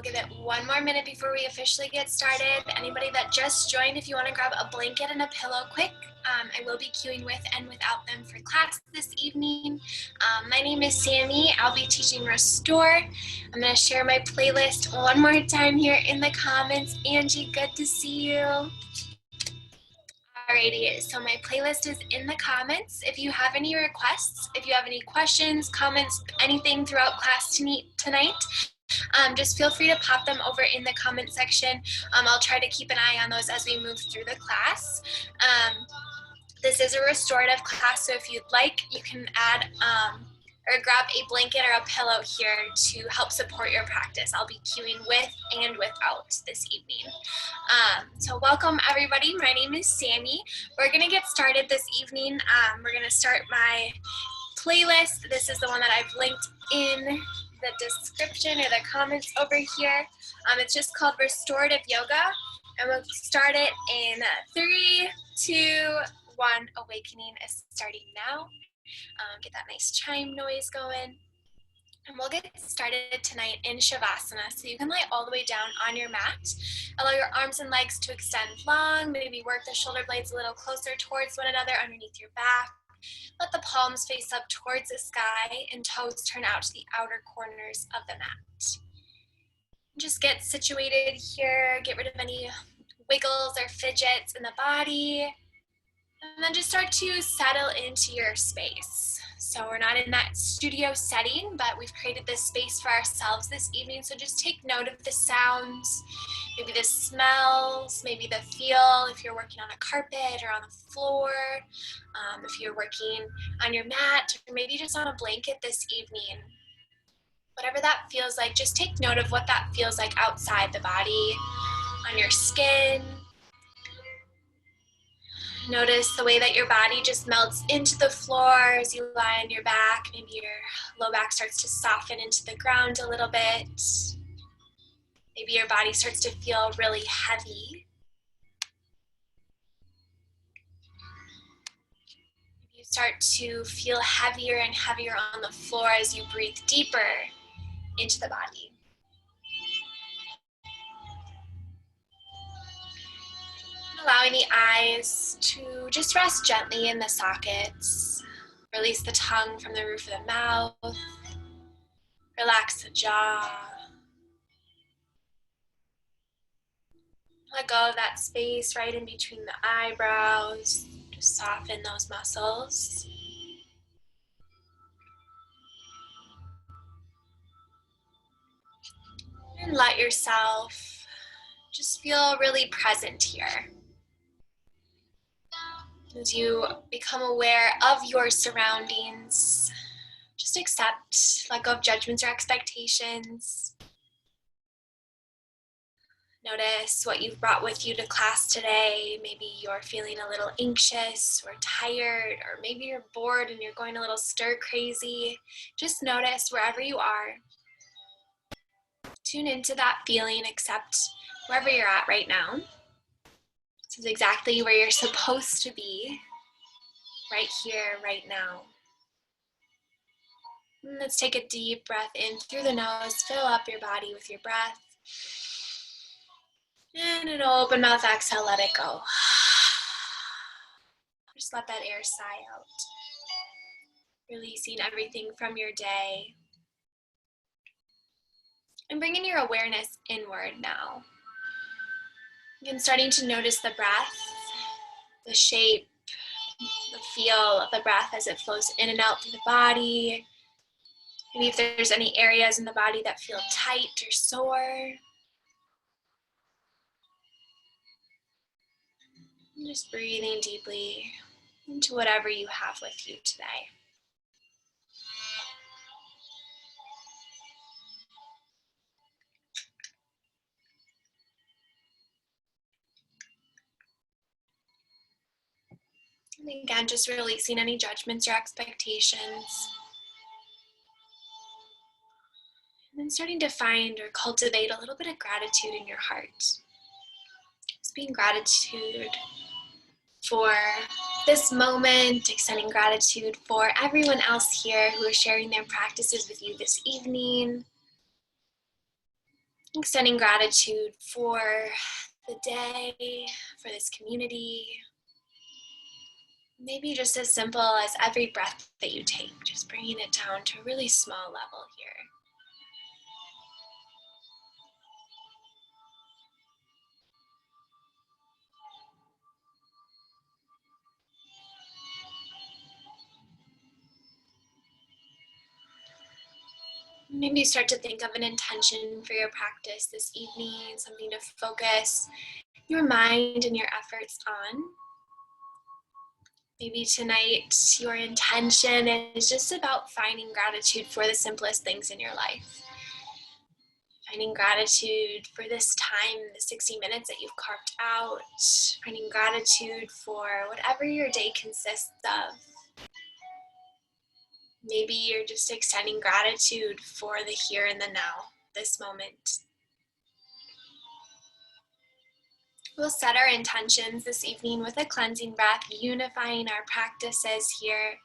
we'll give it one more minute before we officially get started. Anybody that just joined, if you want to grab a blanket and a pillow quick, I will be cueing with and without them for class this evening. My name is Sammy. I'll be teaching Restore. I'm going to share my playlist one more time here in the comments. Angie, good to see you. Alrighty, so my playlist is in the comments. If you have any requests, if you have any questions, comments, anything throughout class tonight, just feel free to pop them over in the comment section. I'll try to keep an eye on those as we move through the class. This is a restorative class, so if you'd like, you can add or grab a blanket or a pillow here to help support your practice. I'll be cueing with and without this evening. So welcome everybody, my name is Sammy. We're gonna get started this evening. We're gonna start my playlist. This is the one that I've linked in the description or the comments over here. It's just called Restorative Yoga, and we'll start it in 3, 2, 1. Awakening is starting now. Get that nice chime noise going. And we'll get started tonight in Shavasana. So you can lie all the way down on your mat. Allow your arms and legs to extend long. Maybe work the shoulder blades a little closer towards one another underneath your back. Let the palms face up towards the sky and toes turn out to the outer corners of the mat. Just get situated here. Get rid of any wiggles or fidgets in the body. And then just start to settle into your space. So we're not in that studio setting, but we've created this space for ourselves this evening. So just take note of the sounds, maybe the smells, maybe the feel if you're working on a carpet or on the floor, if you're working on your mat, or maybe just on a blanket this evening. Whatever that feels like, just take note of what that feels like outside the body, on your skin. Notice the way that your body just melts into the floor as you lie on your back. Maybe your low back starts to soften into the ground a little bit. Maybe your body starts to feel really heavy. Maybe you start to feel heavier and heavier on the floor as you breathe deeper into the body. Allowing the eyes to just rest gently in the sockets. Release the tongue from the roof of the mouth. Relax the jaw. Let go of that space right in between the eyebrows. Just soften those muscles. And let yourself just feel really present here. As you become aware of your surroundings, just accept, let go of judgments or expectations. Notice what you've brought with you to class today. Maybe you're feeling a little anxious or tired, or maybe you're bored and you're going a little stir crazy. Just notice wherever you are. Tune into that feeling, accept wherever you're at right now. This is exactly where you're supposed to be, right here, right now. And let's take a deep breath in through the nose, fill up your body with your breath. And an open mouth exhale, let it go. Just let that air sigh out. Releasing everything from your day. And bringing your awareness inward now. Again, starting to notice the breath, the shape, the feel of the breath as it flows in and out through the body. Maybe if there's any areas in the body that feel tight or sore. And just breathing deeply into whatever you have with you today. And again, just releasing any judgments or expectations. And then starting to find or cultivate a little bit of gratitude in your heart. Just being gratitude for this moment, extending gratitude for everyone else here who is sharing their practices with you this evening. Extending gratitude for the day, for this community. Maybe just as simple as every breath that you take, just bringing it down to a really small level here. Maybe start to think of an intention for your practice this evening, something to focus your mind and your efforts on. Maybe tonight your intention is just about finding gratitude for the simplest things in your life. Finding gratitude for this time, the 60 minutes that you've carved out. Finding gratitude for whatever your day consists of. Maybe you're just extending gratitude for the here and the now, this moment. We'll set our intentions this evening with a cleansing breath, unifying our practices here.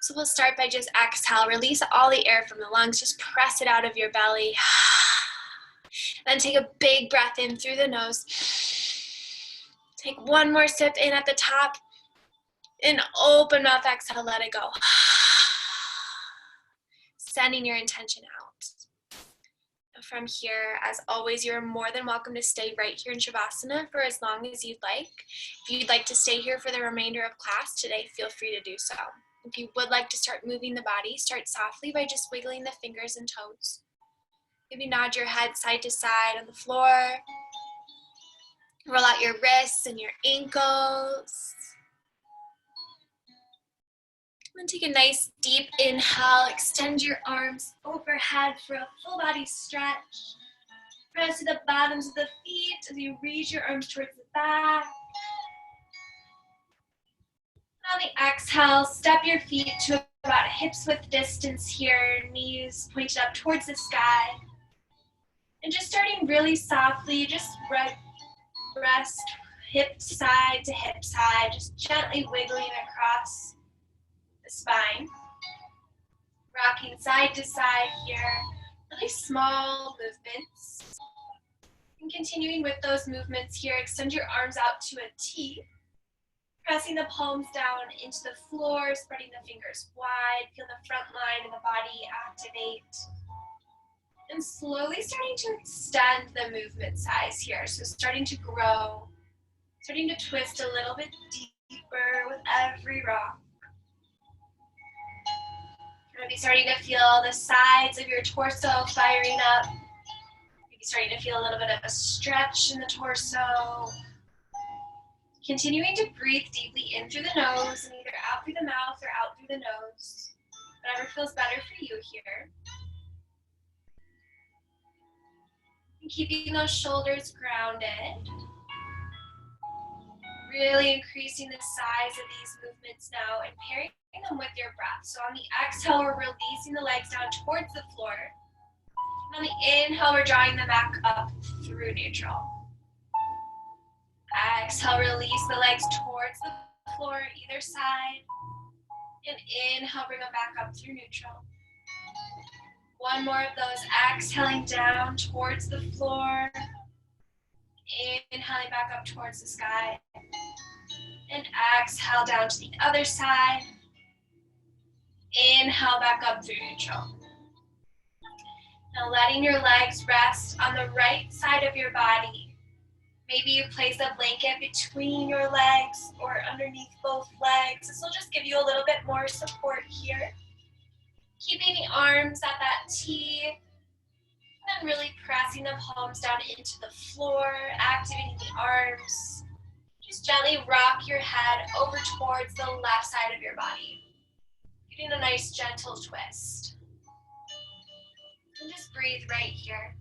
So we'll start by just exhale, release all the air from the lungs, just press it out of your belly. Then take a big breath in through the nose. Take one more sip in at the top. And open mouth, exhale, let it go. Sending your intention out. From here, as always, you're more than welcome to stay right here in Shavasana for as long as you'd like. If you'd like to stay here for the remainder of class today, feel free to do so. If you would like to start moving the body, start softly by just wiggling the fingers and toes. Maybe nod your head side to side on the floor. Roll out your wrists and your ankles. And take a nice deep inhale. Extend your arms overhead for a full body stretch. Press to the bottoms of the feet as you reach your arms towards the back. On the exhale, step your feet to about hips width distance here, knees pointed up towards the sky. And just starting really softly, just rest hip side to hip side, just gently wiggling across the spine. Rocking side to side here, really small movements. And continuing with those movements here, extend your arms out to a T. Pressing the palms down into the floor, spreading the fingers wide. Feel the front line of the body activate. And slowly starting to extend the movement size here. So starting to grow, starting to twist a little bit deeper with every rock. You're going to be starting to feel the sides of your torso firing up. Maybe starting to feel a little bit of a stretch in the torso. Continuing to breathe deeply in through the nose and either out through the mouth or out through the nose. Whatever feels better for you here. And keeping those shoulders grounded. Really increasing the size of these movements now and pairing them with your breath. So on the exhale, we're releasing the legs down towards the floor. And on the inhale, we're drawing them back up through neutral. Exhale, release the legs towards the floor, either side. And inhale, bring them back up through neutral. One more of those, exhaling down towards the floor. Inhaling back up towards the sky. And exhale down to the other side. Inhale back up through neutral. Now letting your legs rest on the right side of your body. Maybe you place a blanket between your legs or underneath both legs. This will just give you a little bit more support here. Keeping the arms at that T. And then really pressing the palms down into the floor, activating the arms. Just gently rock your head over towards the left side of your body. Getting a nice gentle twist. And just breathe right here.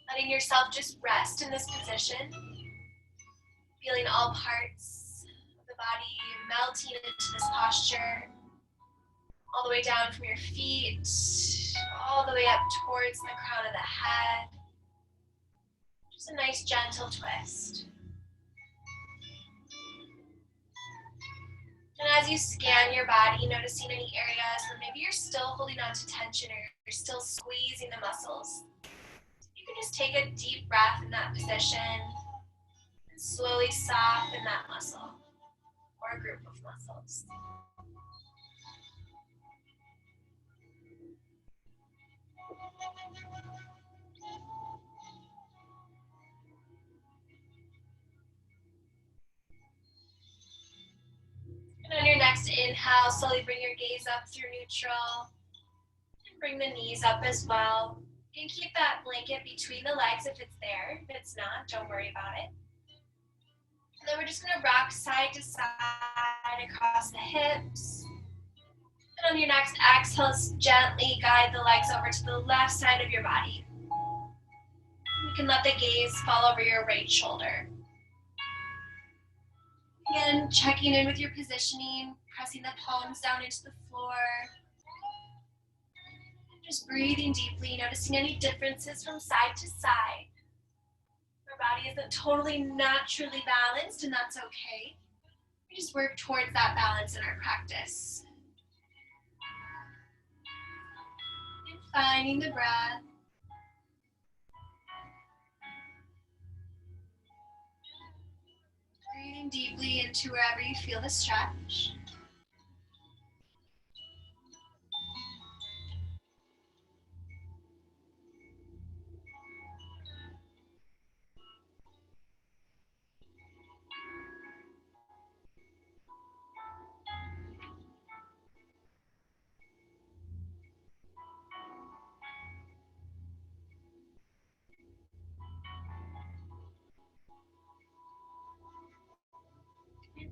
Letting yourself just rest in this position. Feeling all parts of the body melting into this posture. All the way down from your feet, all the way up towards the crown of the head. Just a nice gentle twist. And as you scan your body, noticing any areas where maybe you're still holding on to tension or you're still squeezing the muscles, you can just take a deep breath in that position and slowly soften that muscle or group of muscles. And on your next inhale, slowly bring your gaze up through neutral and bring the knees up as well. You can keep that blanket between the legs if it's there. If it's not, don't worry about it. And then we're just going to rock side to side across the hips. And on your next exhale, gently guide the legs over to the left side of your body. You can let the gaze fall over your right shoulder. Again, checking in with your positioning, pressing the palms down into the floor. Just breathing deeply, noticing any differences from side to side. Our body isn't totally naturally balanced, and that's okay. We just work towards that balance in our practice. And finding the breath. Breathing deeply into wherever you feel the stretch.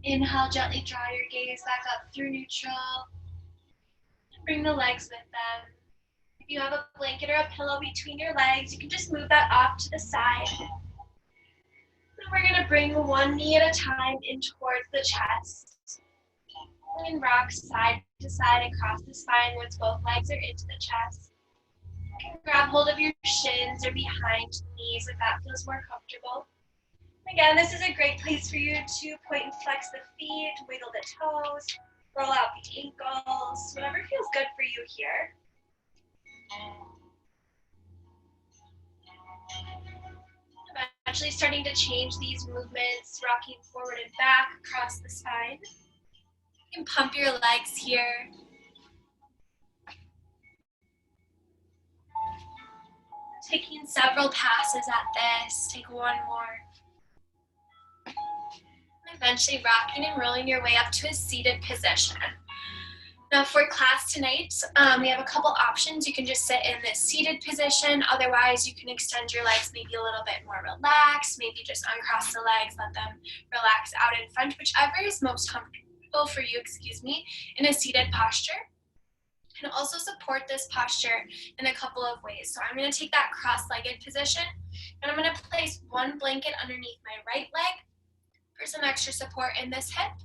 Inhale, gently draw your gaze back up through neutral. Bring the legs with them. If you have a blanket or a pillow between your legs, you can just move that off to the side. And we're going to bring one knee at a time in towards the chest. And rock side to side across the spine once both legs are into the chest. You can grab hold of your shins or behind the knees if that feels more comfortable. Again, this is a great place for you to point and flex the feet, wiggle the toes, roll out the ankles, whatever feels good for you here. Eventually starting to change these movements, rocking forward and back across the spine. You can pump your legs here. Taking several passes at this, take one more. Eventually rocking and rolling your way up to a seated position. Now for class tonight, we have a couple options. You can just sit in this seated position. Otherwise, you can extend your legs maybe a little bit more relaxed. Maybe just uncross the legs, let them relax out in front, whichever is most comfortable for you, in a seated posture. You can also support this posture in a couple of ways. So I'm going to take that cross-legged position, and I'm going to place one blanket underneath my right leg for some extra support in this hip,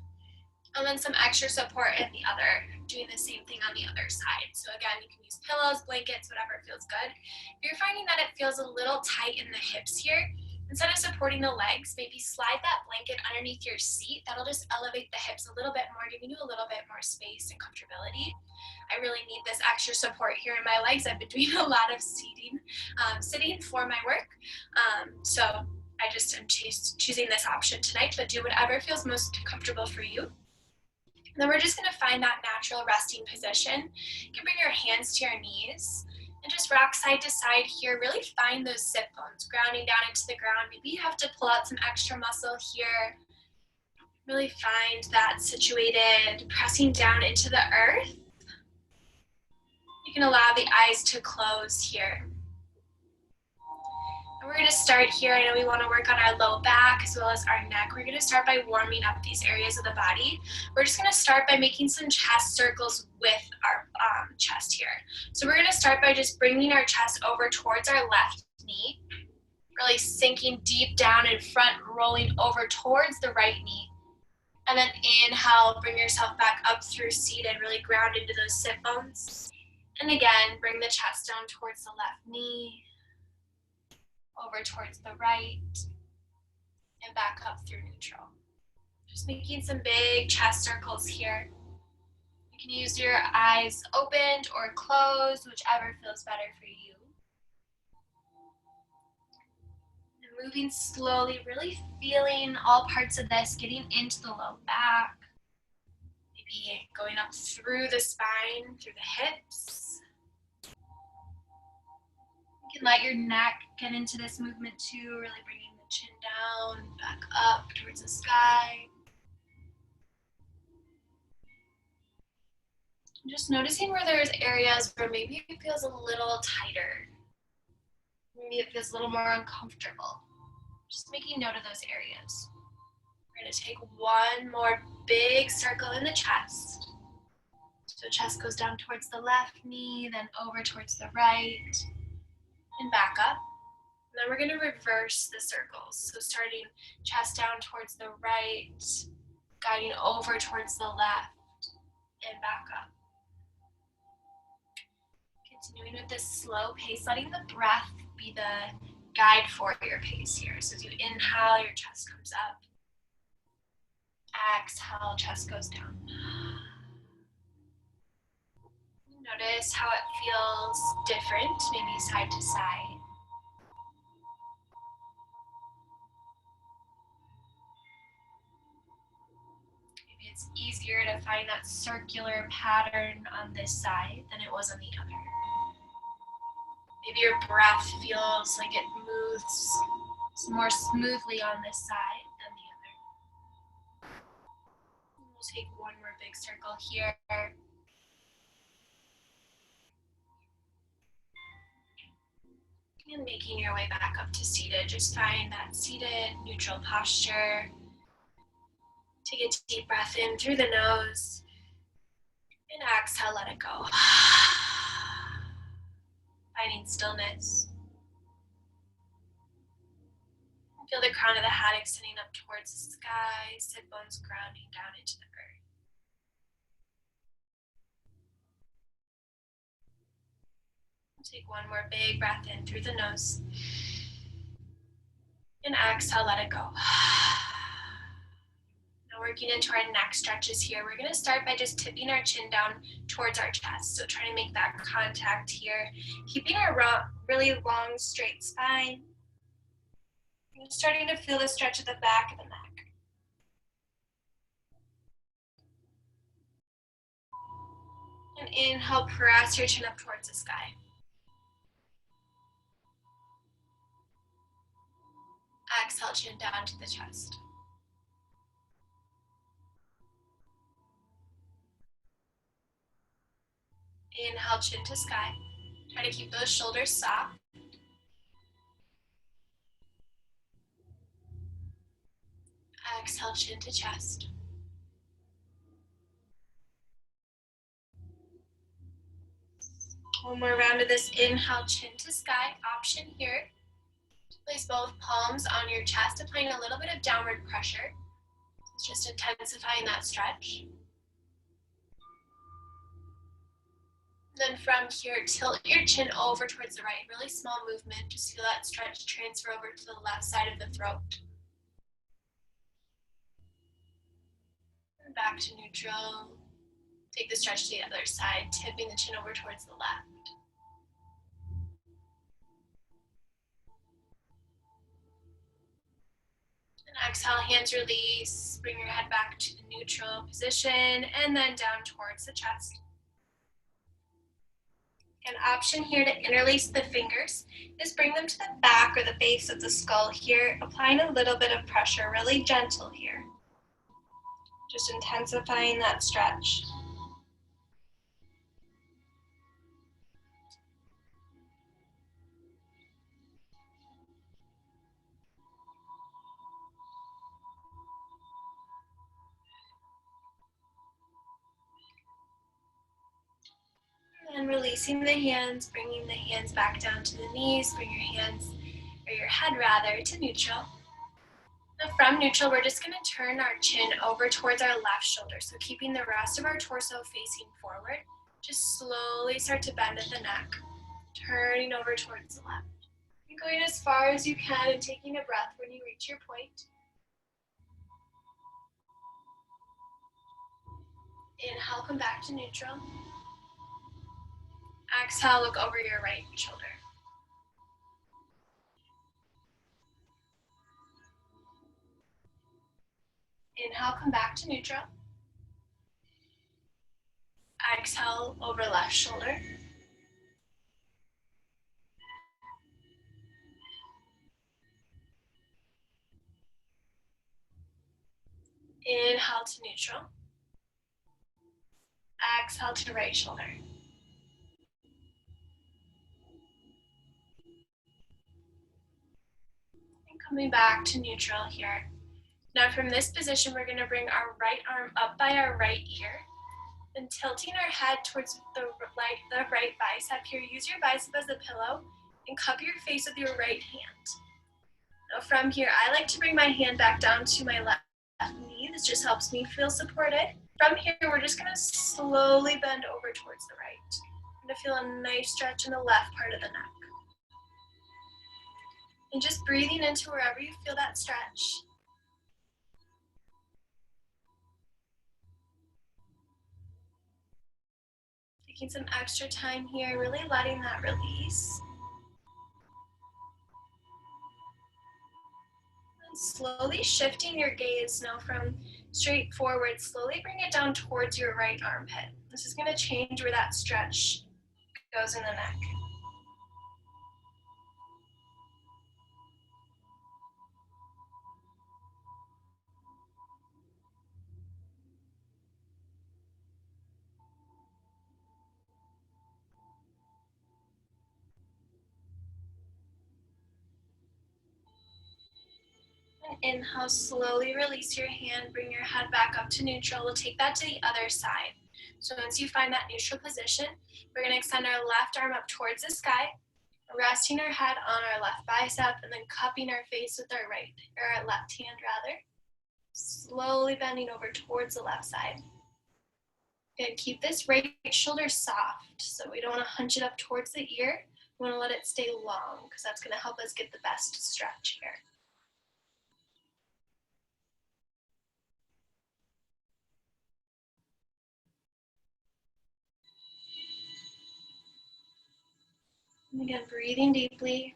and then some extra support in the other, doing the same thing on the other side. So again, you can use pillows, blankets, whatever feels good. If you're finding that it feels a little tight in the hips here, instead of supporting the legs, maybe slide that blanket underneath your seat. That'll just elevate the hips a little bit more, giving you a little bit more space and comfortability. I really need this extra support here in my legs. I've been doing a lot of sitting for my work. So I just am choosing this option tonight, but do whatever feels most comfortable for you. And then we're just going to find that natural resting position. You can bring your hands to your knees and just rock side to side here. Really find those sit bones, grounding down into the ground. Maybe you have to pull out some extra muscle here. Really find that situated, pressing down into the earth. You can allow the eyes to close here. And we're going to start here. I know we want to work on our low back as well as our neck. We're going to start by warming up these areas of the body. We're just going to start by making some chest circles with our chest here. So we're going to start by just bringing our chest over towards our left knee, really sinking deep down in front, rolling over towards the right knee. And then inhale, bring yourself back up through seated, really ground into those sit bones. And again, bring the chest down towards the left knee, over towards the right, and back up through neutral. Just making some big chest circles here. You can use your eyes opened or closed, whichever feels better for you. And moving slowly, really feeling all parts of this, getting into the low back. Maybe going up through the spine, through the hips. You can let your neck get into this movement too, really bringing the chin down, back up towards the sky. Just noticing where there's areas where maybe it feels a little tighter. Maybe it feels a little more uncomfortable. Just making note of those areas. We're going to take one more big circle in the chest. So chest goes down towards the left knee, then over towards the right, and back up. And then we're going to reverse the circles. So starting chest down towards the right, guiding over towards the left, and back up. Continuing with this slow pace, letting the breath be the guide for your pace here. So as you inhale, your chest comes up. Exhale, chest goes down. Notice how it feels different, maybe side to side. Maybe it's easier to find that circular pattern on this side than it was on the other. Maybe your breath feels like it moves more smoothly on this side than the other. We'll take one more big circle here. And making your way back up to seated. Just find that seated, neutral posture. Take a deep breath in through the nose. And exhale, let it go. Finding stillness. Feel the crown of the hat extending up towards the sky, sit bones grounding down into the earth. Take one more big breath in through the nose. And exhale, let it go. Now working into our neck stretches here. We're going to start by just tipping our chin down towards our chest. So trying to make that contact here. Keeping our really long, straight spine. And starting to feel the stretch at the back of the neck. And inhale, press your chin up towards the sky. Exhale, chin down to the chest. Inhale, chin to sky. Try to keep those shoulders soft. Exhale, chin to chest. One more round of this. Inhale, chin to sky. Option here. Place both palms on your chest, applying a little bit of downward pressure. It's just intensifying that stretch. Then from here, tilt your chin over towards the right. Really small movement. Just feel that stretch transfer over to the left side of the throat. And back to neutral. Take the stretch to the other side, tipping the chin over towards the left. And exhale, hands release. Bring your head back to the neutral position and then down towards the chest. An option here to interlace the fingers is bring them to the back or the base of the skull here, applying a little bit of pressure, really gentle here. Just intensifying that stretch. And releasing the hands, bringing the hands back down to the knees, bring your hands, or your head rather, to neutral. Now from neutral, we're just going to turn our chin over towards our left shoulder. So keeping the rest of our torso facing forward, just slowly start to bend at the neck, turning over towards the left. And going as far as you can and taking a breath when you reach your point. Inhale, come back to neutral. Exhale, look over your right shoulder. Inhale, come back to neutral. Exhale, over left shoulder. Inhale to neutral. Exhale to right shoulder. And coming back to neutral here. Now from this position, we're gonna bring our right arm up by our right ear and tilting our head towards the right bicep here. Use your bicep as a pillow and cup your face with your right hand. Now from here, I like to bring my hand back down to my left knee. This just helps me feel supported. From here, we're just gonna slowly bend over towards the right. I'm gonna feel a nice stretch in the left part of the neck. And just breathing into wherever you feel that stretch. Taking some extra time here, really letting that release. And slowly shifting your gaze now from straight forward, slowly bring it down towards your right armpit. This is gonna change where that stretch goes in the neck. And inhale, slowly release your hand, bring your head back up to neutral. We'll take that to the other side. So once you find that neutral position, we're gonna extend our left arm up towards the sky, resting our head on our left bicep, and then cupping our face with our left hand rather. Slowly bending over towards the left side. Good, keep this right shoulder soft, so we don't wanna hunch it up towards the ear. We wanna let it stay long, because that's gonna help us get the best stretch here. And again, breathing deeply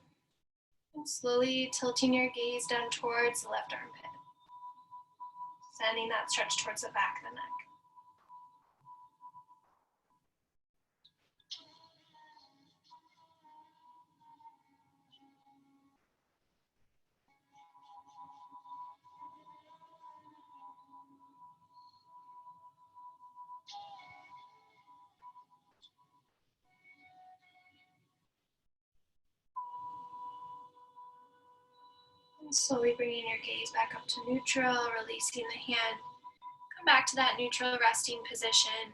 and slowly tilting your gaze down towards the left armpit. Sending that stretch towards the back of the neck. And slowly bringing your gaze back up to neutral, releasing the hand. Come back to that neutral resting position.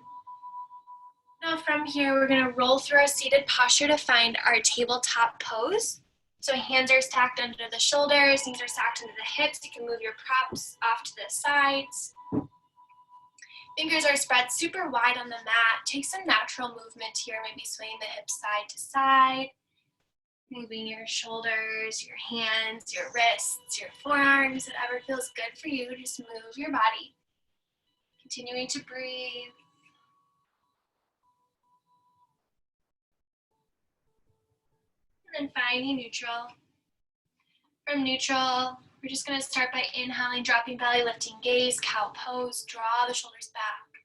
Now from here, we're gonna roll through our seated posture to find our tabletop pose. So hands are stacked under the shoulders, knees are stacked under the hips. You can move your props off to the sides. Fingers are spread super wide on the mat. Take some natural movement here, maybe swaying the hips side to side. Moving your shoulders, your hands, your wrists, your forearms, whatever feels good for you. Just move your body. Continuing to breathe. And then finding neutral. From neutral, we're just gonna start by inhaling, dropping belly, lifting gaze, cow pose, draw the shoulders back.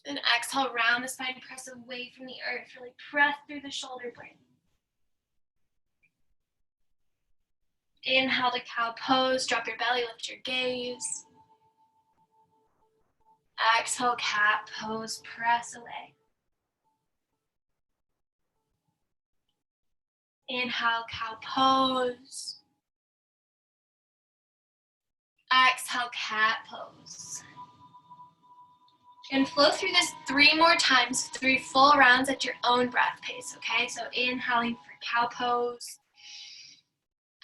Then exhale, round the spine, press away from the earth, really press through the shoulder blade. Inhale to cow pose, drop your belly, lift your gaze. Exhale, cat pose, press away. Inhale, cow pose. Exhale, cat pose. And flow through this 3 more times, 3 full rounds at your own breath pace, okay? So inhaling for cow pose,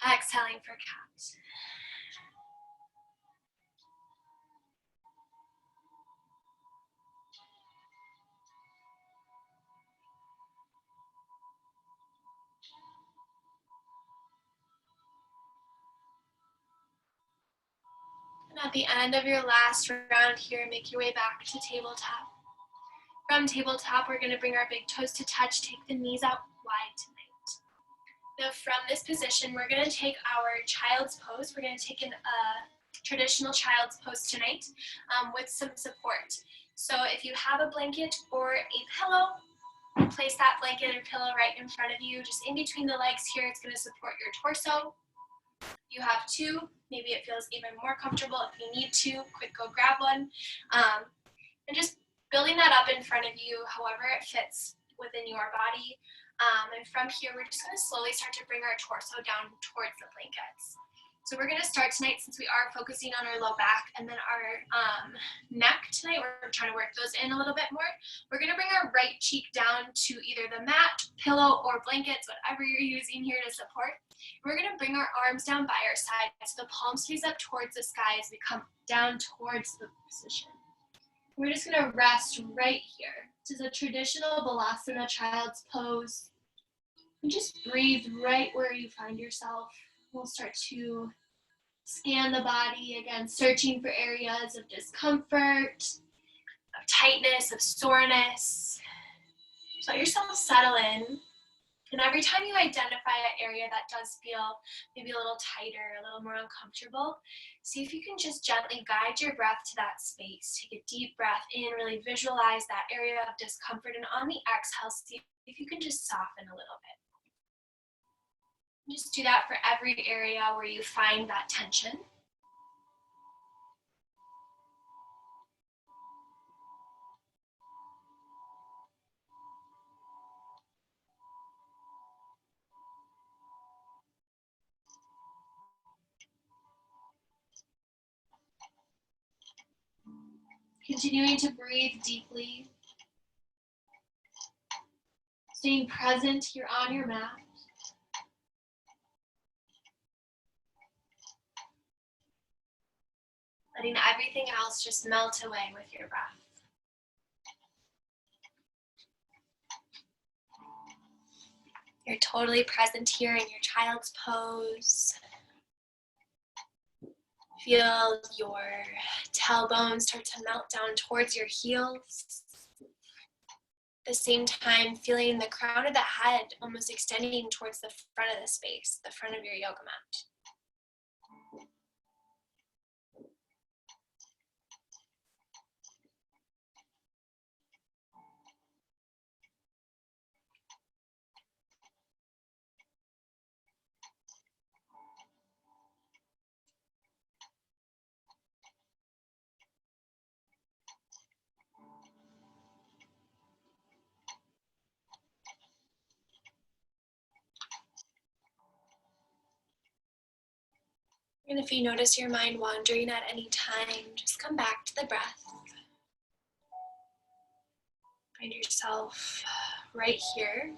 exhaling for cat. At the end of your last round here, make your way back to tabletop. From tabletop, we're going to bring our big toes to touch, take the knees out wide tonight. Now from this position, we're going to take our child's pose. We're going to take a traditional child's pose tonight with some support. So if you have a blanket or a pillow, place that blanket or pillow right in front of you, just in between the legs here. It's going to support your torso. You have two, maybe it feels even more comfortable if you need to, quick go grab one. And just building that up in front of you, however it fits within your body. And from here, we're just gonna slowly start to bring our torso down towards the blankets. So we're gonna start tonight, since we are focusing on our low back and then our neck tonight, we're trying to work those in a little bit more. We're gonna bring our right cheek down to either the mat, pillow, or blankets, whatever you're using here to support. We're gonna bring our arms down by our sides, so the palms face up towards the sky as we come down towards the position. We're just gonna rest right here. This is a traditional Balasana child's pose. And just breathe right where you find yourself. We'll start to scan the body, again, searching for areas of discomfort, of tightness, of soreness. Just let yourself settle in. And every time you identify an area that does feel maybe a little tighter, a little more uncomfortable, see if you can just gently guide your breath to that space. Take a deep breath in, really visualize that area of discomfort, and on the exhale, see if you can just soften a little bit. Just do that for every area where you find that tension. Continuing to breathe deeply. Staying present here on your mat. Letting everything else just melt away with your breath. You're totally present here in your child's pose. Feel your tailbone start to melt down towards your heels. At the same time, feeling the crown of the head almost extending towards the front of the space, the front of your yoga mat. And if you notice your mind wandering at any time, just come back to the breath. Find yourself right here.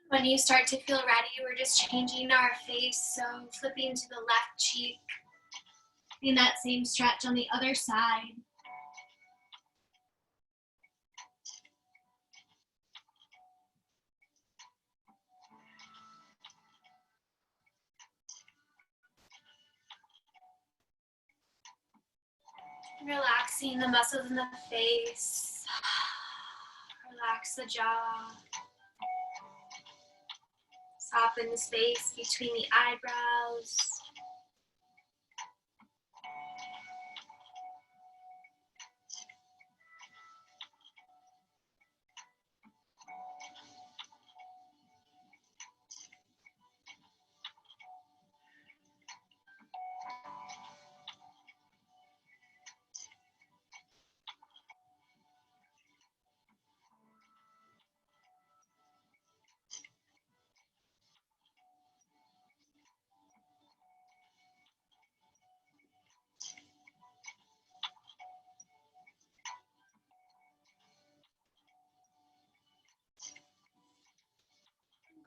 When you start to feel ready, we're just changing our face, so flipping to the left cheek, getting that same stretch on the other side. Relaxing the muscles in the face. Relax the jaw. Soften the space between the eyebrows.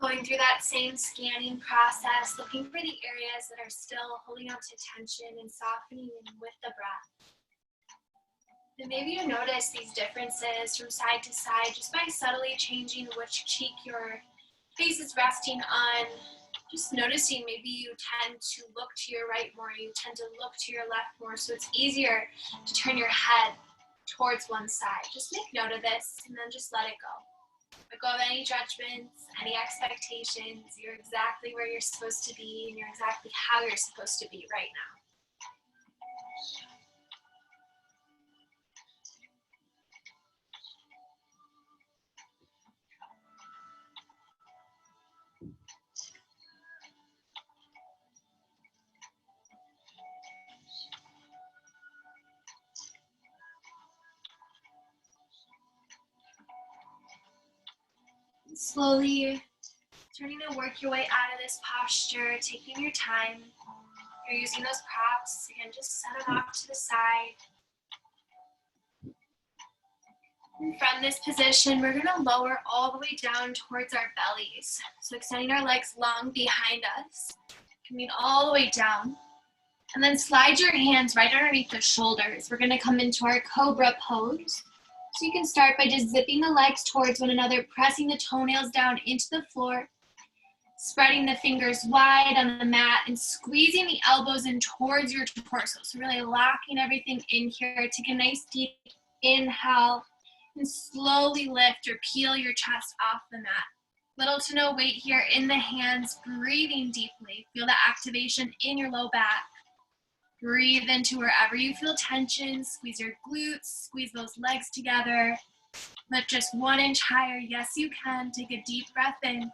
Going through that same scanning process, looking for the areas that are still holding on to tension and softening with the breath. And maybe you notice these differences from side to side just by subtly changing which cheek your face is resting on. Just noticing maybe you tend to look to your right more, you tend to look to your left more, so it's easier to turn your head towards one side. Just make note of this and then just let it go. Let go of any judgments, any expectations. You're exactly where you're supposed to be, and you're exactly how you're supposed to be right now. Slowly starting to work your way out of this posture, taking your time. You're using those props, again, just set them off to the side. And from this position, we're gonna lower all the way down towards our bellies. So extending our legs long behind us, coming all the way down. And then slide your hands right underneath the shoulders. We're gonna come into our cobra pose. So you can start by just zipping the legs towards one another, pressing the toenails down into the floor, spreading the fingers wide on the mat and squeezing the elbows in towards your torso. So really locking everything in here. Take a nice deep inhale and slowly lift or peel your chest off the mat. Little to no weight here in the hands, breathing deeply. Feel the activation in your low back. Breathe into wherever you feel tension. Squeeze your glutes, squeeze those legs together. Lift just 1 inch higher. Yes, you can. Take a deep breath in.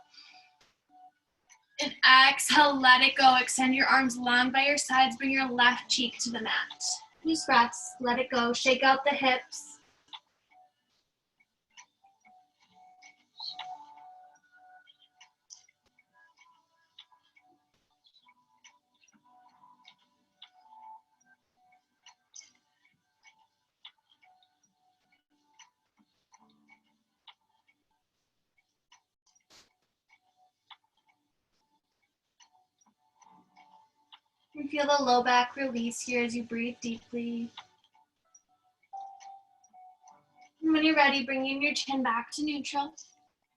And exhale, let it go. Extend your arms long by your sides. Bring your left cheek to the mat. Just rest, let it go. Shake out the hips. And feel the low back release here as you breathe deeply. And when you're ready, bringing your chin back to neutral.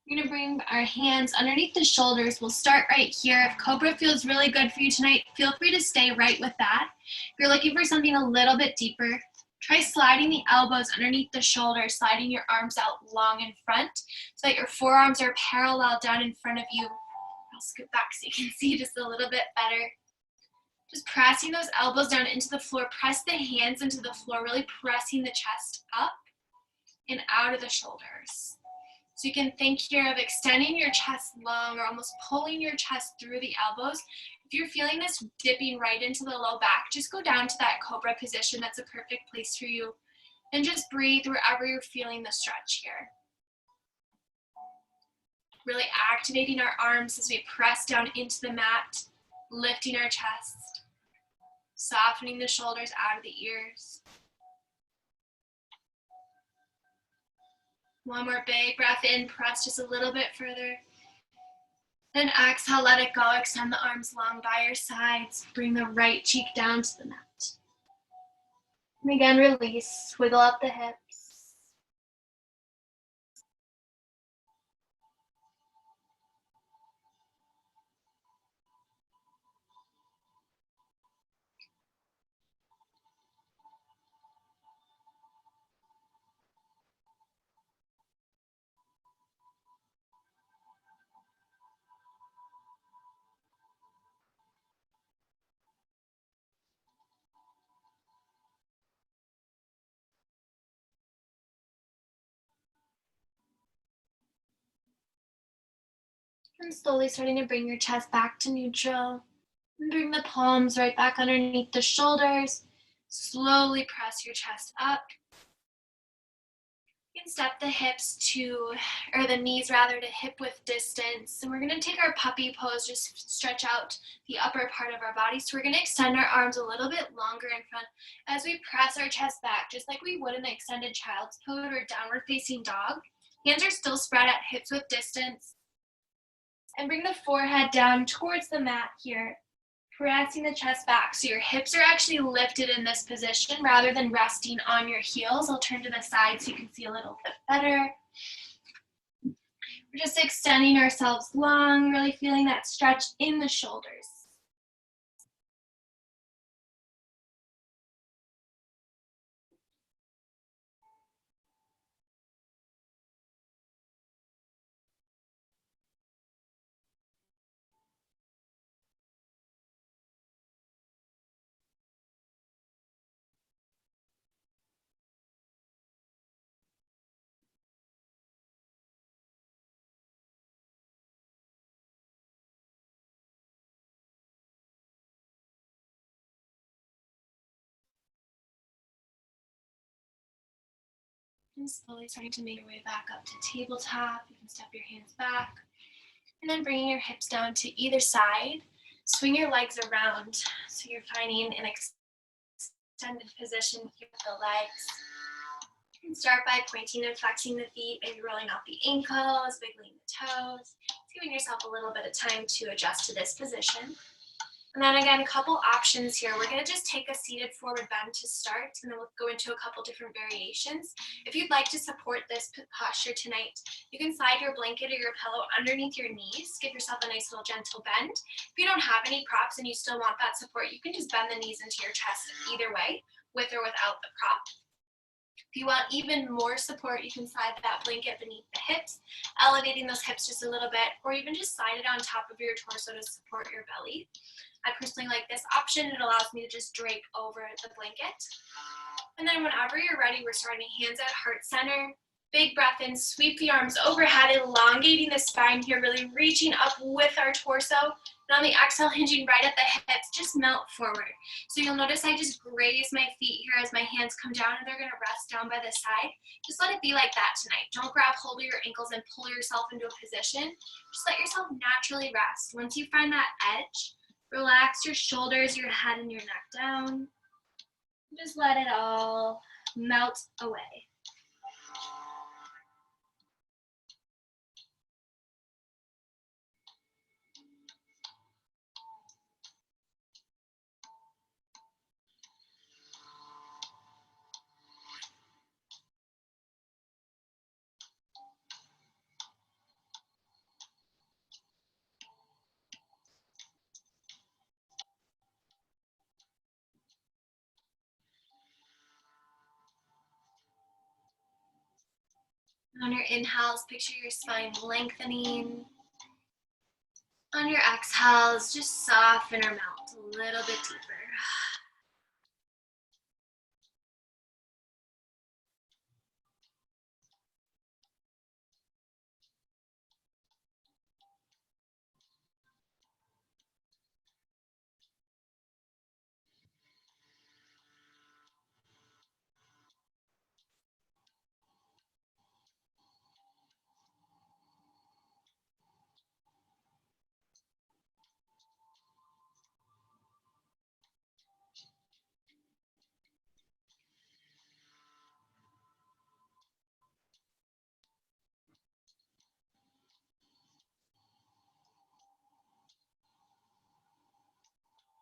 We're gonna bring our hands underneath the shoulders. We'll start right here. If Cobra feels really good for you tonight, feel free to stay right with that. If you're looking for something a little bit deeper, try sliding the elbows underneath the shoulders, sliding your arms out long in front so that your forearms are parallel down in front of you. I'll scoot back so you can see just a little bit better. Just pressing those elbows down into the floor. Press the hands into the floor, really pressing the chest up and out of the shoulders. So you can think here of extending your chest long or almost pulling your chest through the elbows. If you're feeling this dipping right into the low back, just go down to that cobra position. That's a perfect place for you. And just breathe wherever you're feeling the stretch here. Really activating our arms as we press down into the mat, lifting our chest, softening the shoulders out of the ears. One more big breath in, press just a little bit further. Then exhale, let it go. Extend the arms long by your sides. Bring the right cheek down to the mat. And again, release, wiggle up the hips. And slowly starting to bring your chest back to neutral. And bring the palms right back underneath the shoulders. Slowly press your chest up. You can step the hips to, or the knees rather, to hip width distance. And we're gonna take our puppy pose, just stretch out the upper part of our body. So we're gonna extend our arms a little bit longer in front as we press our chest back, just like we would in an extended child's pose or downward facing dog. Hands are still spread at hips width distance. And bring the forehead down towards the mat here, pressing the chest back. So your hips are actually lifted in this position rather than resting on your heels. I'll turn to the side so you can see a little bit better. We're just extending ourselves long, really feeling that stretch in the shoulders. And slowly starting to make your way back up to tabletop. You can step your hands back. And then bringing your hips down to either side. Swing your legs around so you're finding an extended position here with the legs. And start by pointing and flexing the feet, maybe rolling out the ankles, wiggling the toes. Giving yourself a little bit of time to adjust to this position. And then again, a couple options here. We're going to just take a seated forward bend to start, and then we'll go into a couple different variations. If you'd like to support this posture tonight, you can slide your blanket or your pillow underneath your knees. Give yourself a nice little gentle bend. If you don't have any props and you still want that support, you can just bend the knees into your chest either way, with or without the prop. If you want even more support, you can slide that blanket beneath the hips, elevating those hips just a little bit, or even just slide it on top of your torso to support your belly. I personally like this option. It allows me to just drape over the blanket. And then whenever you're ready, we're starting hands at heart center. Big breath in, sweep the arms overhead, elongating the spine here, really reaching up with our torso. And on the exhale, hinging right at the hips, just melt forward. So you'll notice I just graze my feet here as my hands come down, and they're going to rest down by the side. Just let it be like that tonight. Don't grab hold of your ankles and pull yourself into a position. Just let yourself naturally rest. Once you find that edge, relax your shoulders, your head, and your neck down. Just let it all melt away. On your inhales, picture your spine lengthening. On your exhales, just soften or melt a little bit deeper.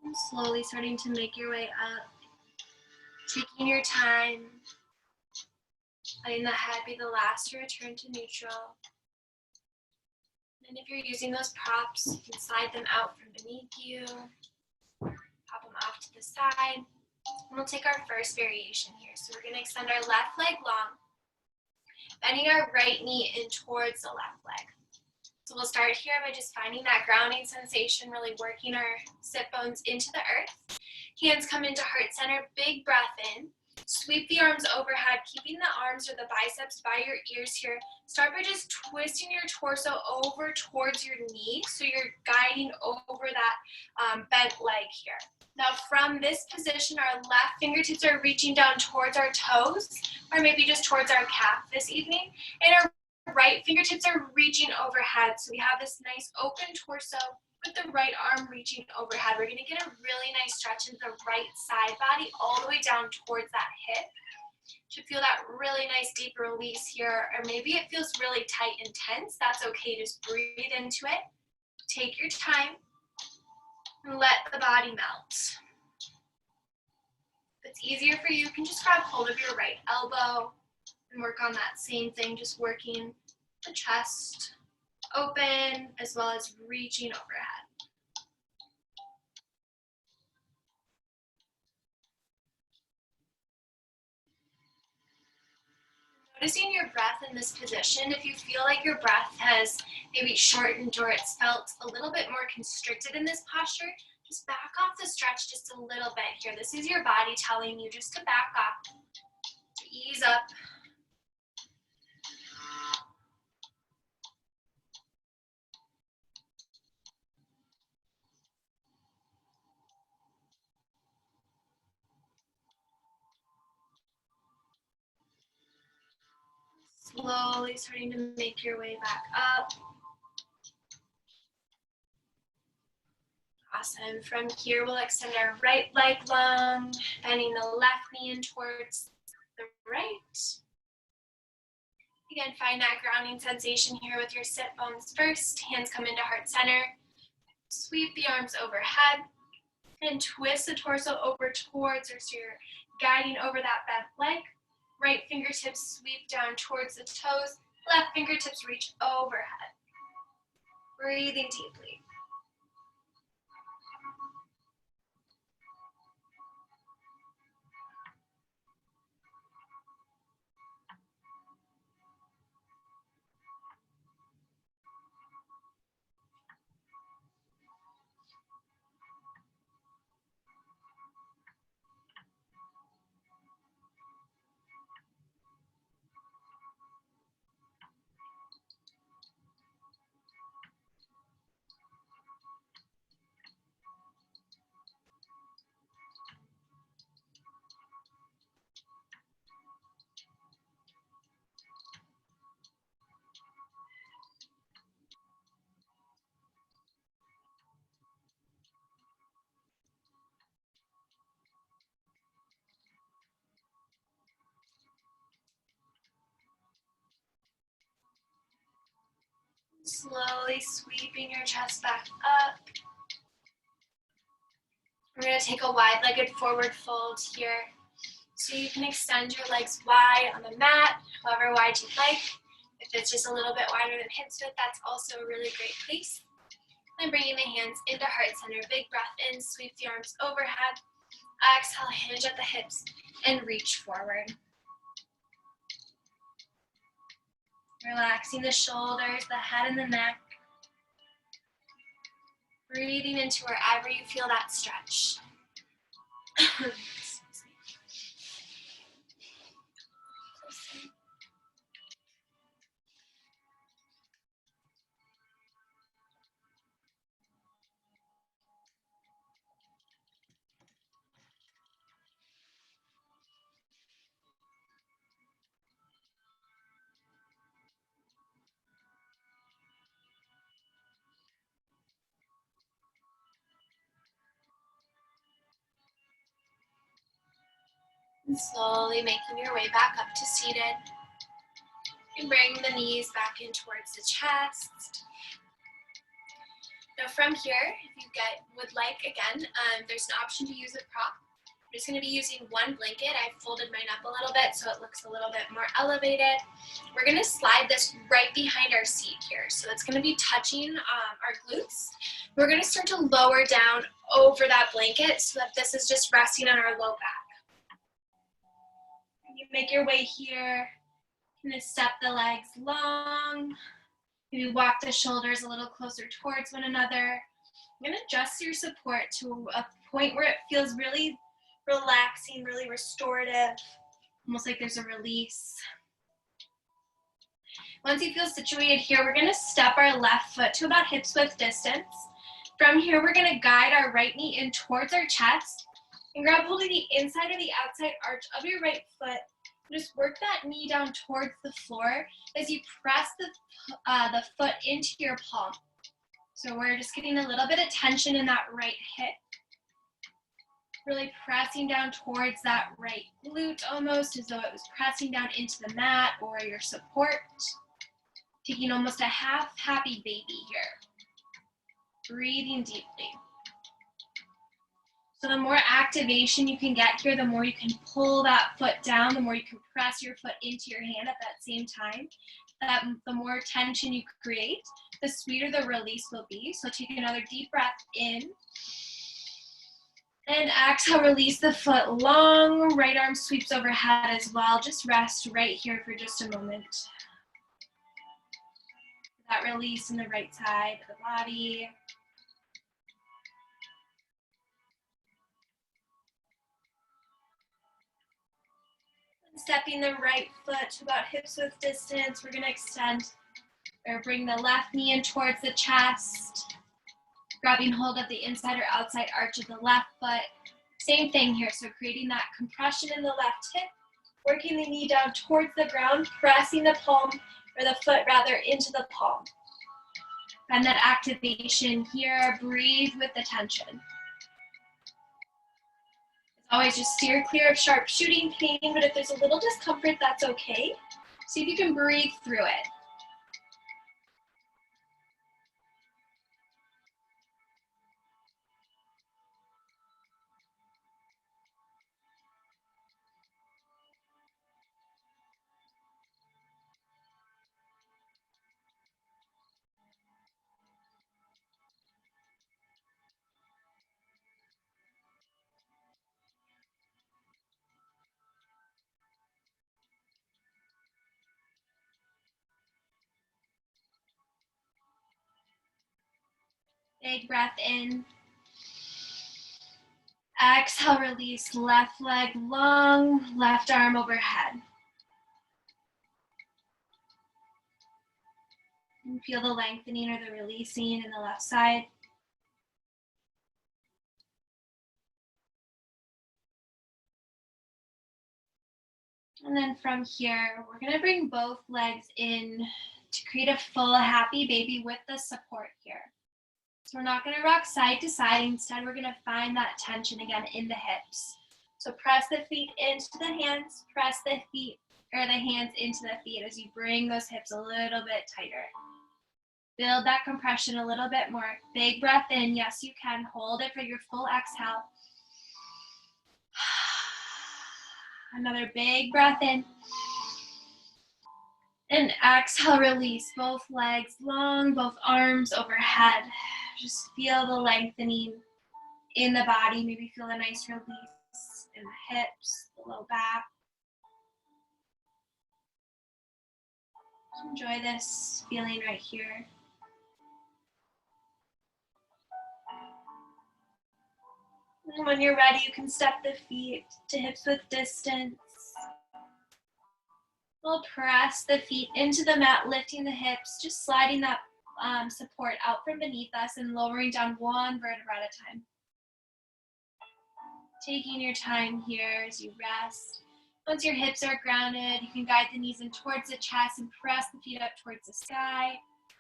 And slowly starting to make your way up. Taking your time. Letting the head be the last to return to neutral. And if you're using those props, you can slide them out from beneath you. Pop them off to the side. And we'll take our first variation here. So we're going to extend our left leg long, bending our right knee in towards the left leg. So we'll start here by just finding that grounding sensation, really working our sit bones into the earth. Hands come into heart center, big breath in. Sweep the arms overhead, keeping the arms or the biceps by your ears here. Start by just twisting your torso over towards your knee, so you're guiding over that bent leg here. Now from this position, our left fingertips are reaching down towards our toes, or maybe just towards our calf this evening, and our right fingertips are reaching overhead. So we have this nice open torso with the right arm reaching overhead. We're going to get a really nice stretch in the right side body all the way down towards that hip. Should feel that really nice deep release here, or maybe it feels really tight and tense. That's okay, just breathe into it. Take your time and let the body melt. If it's easier for you, you can just grab hold of your right elbow and work on that same thing, just working the chest open as well as reaching overhead. Noticing your breath in this position. If you feel like your breath has maybe shortened or it's felt a little bit more constricted in this posture, just back off the stretch just a little bit here. This is your body telling you just to back off, to ease up. Slowly starting to make your way back up. Awesome. From here, we'll extend our right leg long, bending the left knee in towards the right. Again, find that grounding sensation here with your sit bones first. Hands come into heart center. Sweep the arms overhead and twist the torso over towards, or so you're guiding over that bent leg. Right fingertips sweep down towards the toes. Left fingertips reach overhead. Breathing deeply. Slowly sweeping your chest back up. We're going to take a wide-legged forward fold here. So you can extend your legs wide on the mat, however wide you'd like. If it's just a little bit wider than hips width, that's also a really great place. And bringing the hands into heart center. Big breath in, sweep the arms overhead. Exhale, hinge at the hips and reach forward. Relaxing the shoulders, the head and the neck. Breathing into wherever you feel that stretch. And slowly making your way back up to seated. And bring the knees back in towards the chest. Now from here, if you would like, again, there's an option to use a prop. I'm just going to be using one blanket. I folded mine up a little bit so it looks a little bit more elevated. We're going to slide this right behind our seat here. So it's going to be touching our glutes. We're going to start to lower down over that blanket so that this is just resting on our low back. You make your way here. You're going to step the legs long. Maybe walk the shoulders a little closer towards one another. I'm going to adjust your support to a point where it feels really relaxing, really restorative, almost like there's a release. Once you feel situated here, we're going to step our left foot to about hips width distance. From here, we're going to guide our right knee in towards our chest and grab hold of the inside or the outside arch of your right foot. Just work that knee down towards the floor as you press the foot into your palm. So we're just getting a little bit of tension in that right hip. Really pressing down towards that right glute almost as though it was pressing down into the mat or your support. Taking almost a half happy baby here. Breathing deeply. So the more activation you can get here, the more you can pull that foot down, the more you can press your foot into your hand at that same time. The more tension you create, the sweeter the release will be. So take another deep breath in. And exhale, release the foot long. Right arm sweeps overhead as well. Just rest right here for just a moment. That release in the right side of the body. Stepping the right foot to about hips width distance. We're going to extend or bring the left knee in towards the chest. Grabbing hold of the inside or outside arch of the left foot. Same thing here. So creating that compression in the left hip. Working the knee down towards the ground. Pressing the palm, or the foot rather, into the palm. And that activation here. Breathe with the tension. Always just steer clear of sharp shooting pain, but if there's a little discomfort, that's okay. See if you can breathe through it. Big breath in. Exhale, release. Left leg long, left arm overhead. And feel the lengthening or the releasing in the left side. And then from here, we're gonna bring both legs in to create a full happy baby with the support here. So we're not gonna rock side to side. Instead, we're gonna find that tension again in the hips. So press the feet into the hands, press the feet or the hands into the feet as you bring those hips a little bit tighter. Build that compression a little bit more. Big breath in. Yes, you can. Hold it for your full exhale. Another big breath in. And exhale, release. Both legs long, both arms overhead. Just feel the lengthening in the body. Maybe feel a nice release in the hips, the low back. Just enjoy this feeling right here. And when you're ready, you can step the feet to hips width distance. We'll press the feet into the mat, lifting the hips, just sliding that support out from beneath us and lowering down one vertebra at a time. Taking your time here as you rest. Once your hips are grounded, you can guide the knees in towards the chest and press the feet up towards the sky.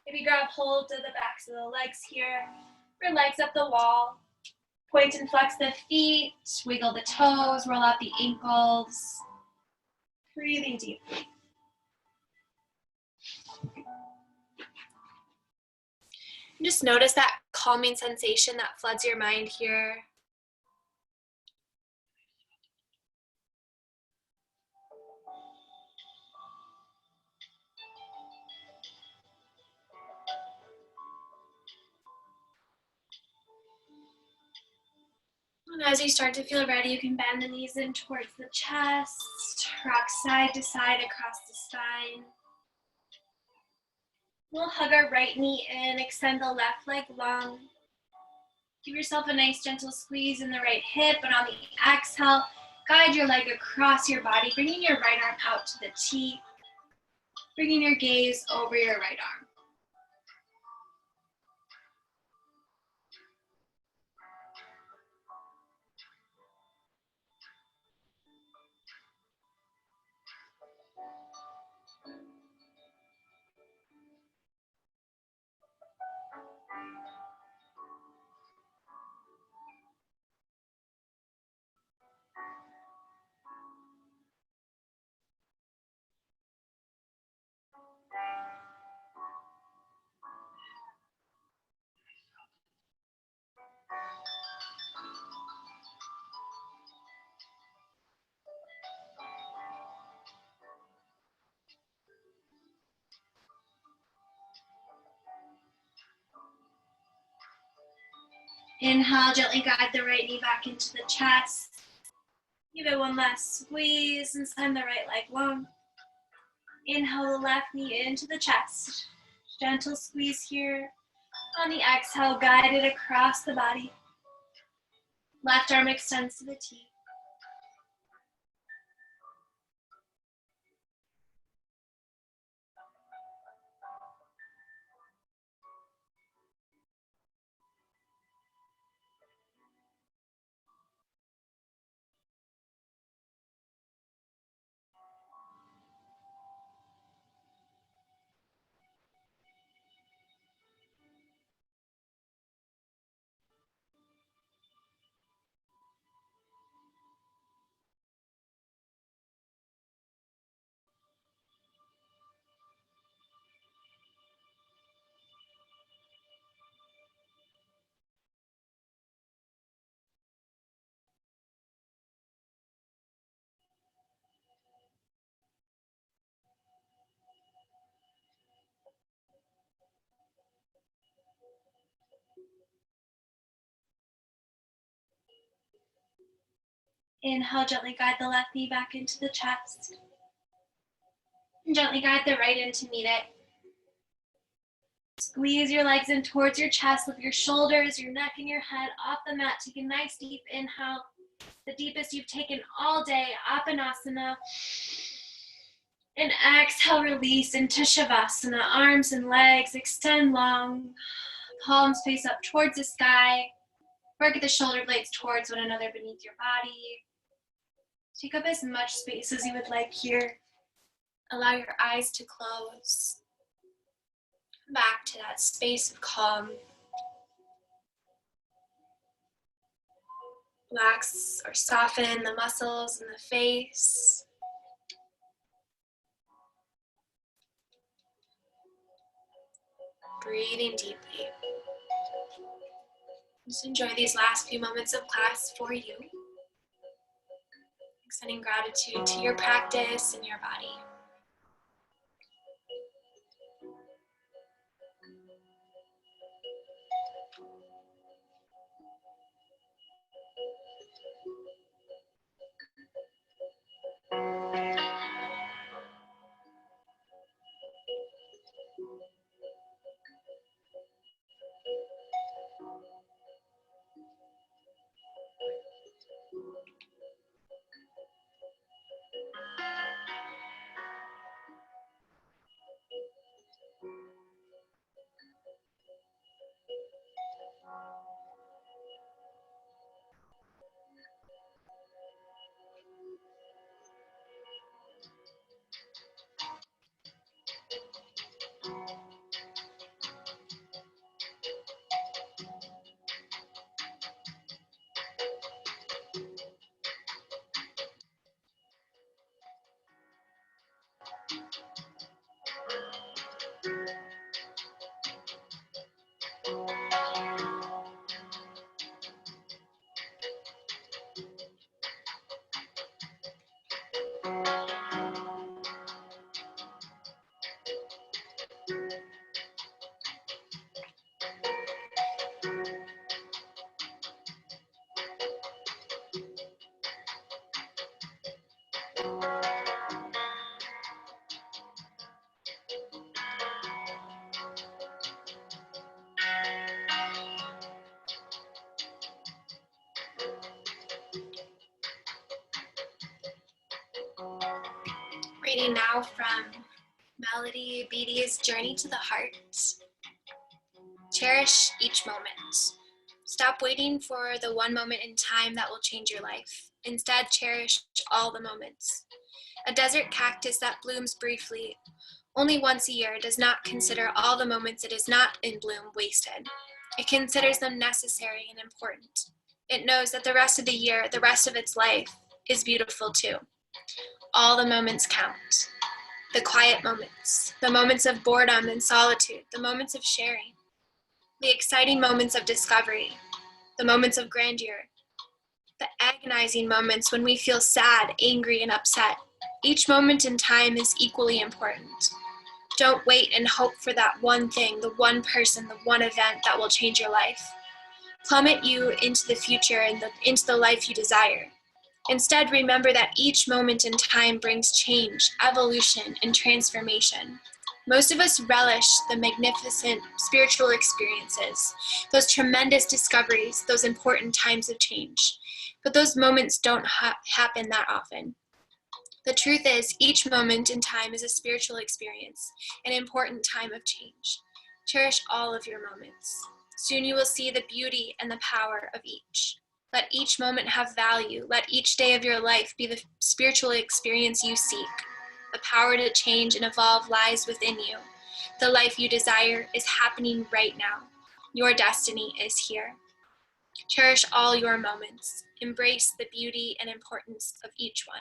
Maybe grab hold of the backs of the legs here, or legs up the wall. Point and flex the feet, wiggle the toes, roll out the ankles. Breathing deeply. Just notice that calming sensation that floods your mind here. And as you start to feel ready, you can bend the knees in towards the chest, rock side to side across the spine. We'll hug our right knee in, extend the left leg long. Give yourself a nice gentle squeeze in the right hip, and on the exhale, guide your leg across your body, bringing your right arm out to the T, bringing your gaze over your right arm. Inhale, gently guide the right knee back into the chest. Give it one last squeeze and send the right leg long. Inhale the left knee into the chest. Gentle squeeze here. On the exhale, guide it across the body. Left arm extends to the T. Inhale, gently guide the left knee back into the chest. And gently guide the right in to meet it. Squeeze your legs in towards your chest, lift your shoulders, your neck, and your head off the mat. Take a nice deep inhale, the deepest you've taken all day, Apanasana. And exhale, release into Shavasana. Arms and legs extend long, palms face up towards the sky. Work the shoulder blades towards one another beneath your body. Take up as much space as you would like here. Allow your eyes to close. Come back to that space of calm. Relax or soften the muscles in the face. Breathing deeply. Just enjoy these last few moments of class for you. Extending gratitude to your practice and your body. Reading now from Melody Beattie's Journey to the Heart. Cherish each moment. Stop waiting for the one moment in time that will change your life. Instead, cherish all the moments. A desert cactus that blooms briefly only once a year does not consider all the moments it is not in bloom wasted. It considers them necessary and important. It knows that the rest of the year, the rest of its life, is beautiful too. All the moments count. The quiet moments, the moments of boredom and solitude, the moments of sharing, the exciting moments of discovery, the moments of grandeur, the agonizing moments when we feel sad, angry, and upset. Each moment in time is equally important. Don't wait and hope for that one thing, the one person, the one event that will change your life. plummet you into the future and into the life you desire. Instead, remember that each moment in time brings change, evolution, and transformation. Most of us relish the magnificent spiritual experiences, those tremendous discoveries, those important times of change. But those moments don't happen that often. The truth is, each moment in time is a spiritual experience, an important time of change. Cherish all of your moments. Soon you will see the beauty and the power of each. Let each moment have value. Let each day of your life be the spiritual experience you seek. The power to change and evolve lies within you. The life you desire is happening right now. Your destiny is here. Cherish all your moments. Embrace the beauty and importance of each one.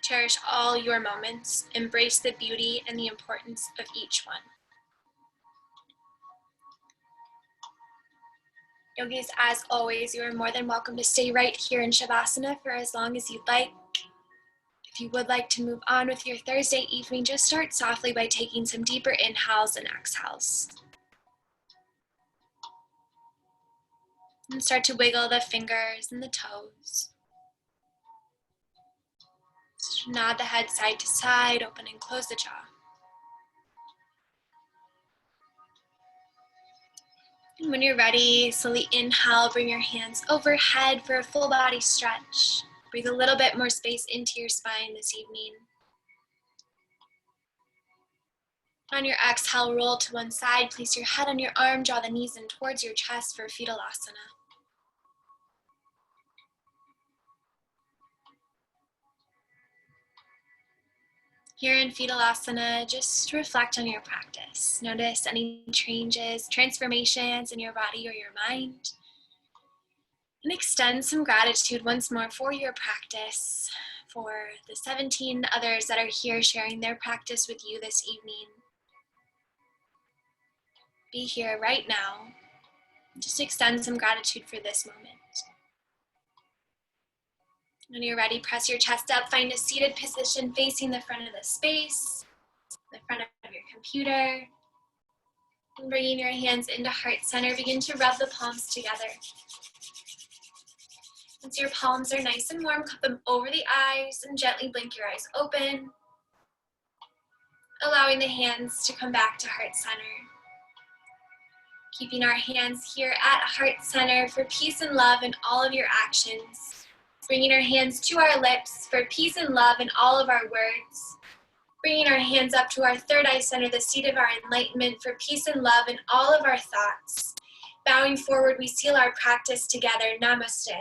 Cherish all your moments. Embrace the beauty and the importance of each one. Yogis, as always, you are more than welcome to stay right here in Shavasana for as long as you'd like. If you would like to move on with your Thursday evening, just start softly by taking some deeper inhales and exhales. And start to wiggle the fingers and the toes. Just nod the head side to side, open and close the jaw. And when you're ready, slowly inhale, bring your hands overhead for a full body stretch. Breathe a little bit more space into your spine this evening. On your exhale, roll to one side, place your head on your arm, draw the knees in towards your chest for fetal asana. Here in fetal asana, just reflect on your practice. Notice any changes, transformations in your body or your mind. And extend some gratitude once more for your practice, for the 17 others that are here sharing their practice with you this evening. Be here right now. Just extend some gratitude for this moment. When you're ready, press your chest up, find a seated position facing the front of the space, the front of your computer. And bringing your hands into heart center, begin to rub the palms together. Once your palms are nice and warm, cup them over the eyes and gently blink your eyes open, allowing the hands to come back to heart center. Keeping our hands here at heart center for peace and love in all of your actions. Bringing our hands to our lips for peace and love in all of our words. Bringing our hands up to our third eye center, the seat of our enlightenment, for peace and love in all of our thoughts. Bowing forward, we seal our practice together. Namaste.